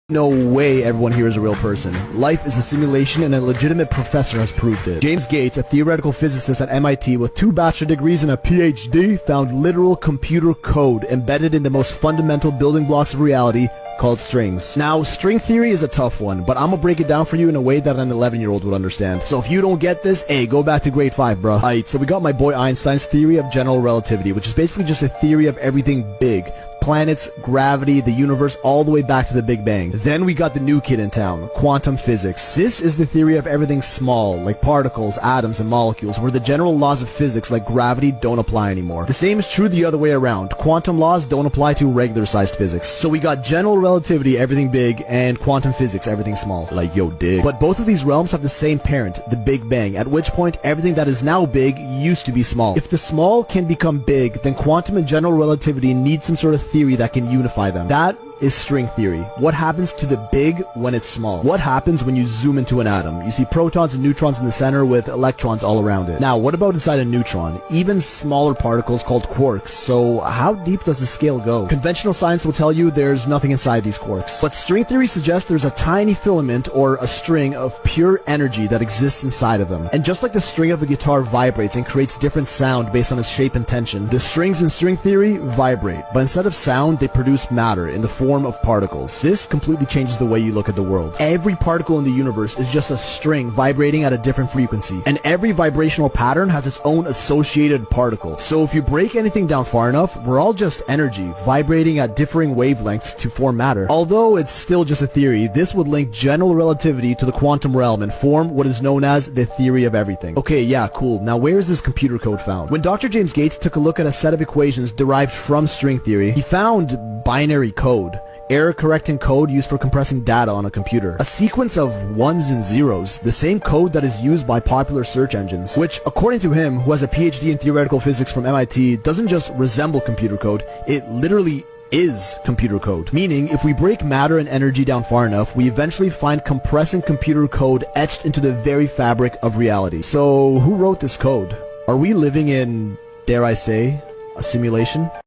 No way everyone here is a real person. Life is a simulation and a legitimate professor has proved it. James Gates, a theoretical physicist at MIT with 2 bachelor degrees and a PhD, found literal computer code embedded in the most fundamental building blocks of reality called strings. Now, string theory is a tough one, but I'm gonna break it down for you in a way that an 11-year-old would understand. So if you don't get this, hey, go back to grade 5, bro. Alright, so we got my boy Einstein's theory of general relativity, which is basically just a theory of everything big. Planets, gravity, the universe, all the way back to the Big Bang. Then we got the new kid in town, quantum physics. This is the theory of everything small, like particles, atoms, and molecules, where the general laws of physics, like gravity, don't apply anymore. The same is true the other way around. Quantum laws don't apply to regular-sized physics. So we got general relativity, everything big, and quantum physics, everything small. Like, yo, dig. But both of these realms have the same parent, the Big Bang, at which point everything that is now big used to be small. If the small can become big, then quantum and general relativity need some sort of theory that can unify them. That is string theory. What happens to the big when it's small? What happens when you zoom into an atom? You see protons and neutrons in the center with electrons all around it. Now, what about inside a neutron? Even smaller particles called quarks. So how deep does the scale go? Conventional science will tell you there's nothing inside these quarks. But string theory suggests there's a tiny filament or a string of pure energy that exists inside of them. And just like the string of a guitar vibrates and creates different sound based on its shape and tension, the strings in string theory vibrate. But instead of sound, they produce matter in the form of particles. This completely changes the way you look at the world. Every particle in the universe is just a string vibrating at a different frequency, and every vibrational pattern has its own associated particle. So if you break anything down far enough, we're all just energy vibrating at differing wavelengths to form matter. Although it's still just a theory, this would link general relativity to the quantum realm and form what is known as the theory of everything. Okay, yeah, cool. Now where is this computer code found? When Dr. James Gates took a look at a set of equations derived from string theory, he found binary code. Error-correcting code used for compressing data on a computer. A sequence of ones and zeros, the same code that is used by popular search engines, which, according to him, who has a PhD in theoretical physics from MIT, doesn't just resemble computer code, it literally is computer code. Meaning, if we break matter and energy down far enough, we eventually find compressing computer code etched into the very fabric of reality. So, who wrote this code? Are we living in, dare I say, a simulation?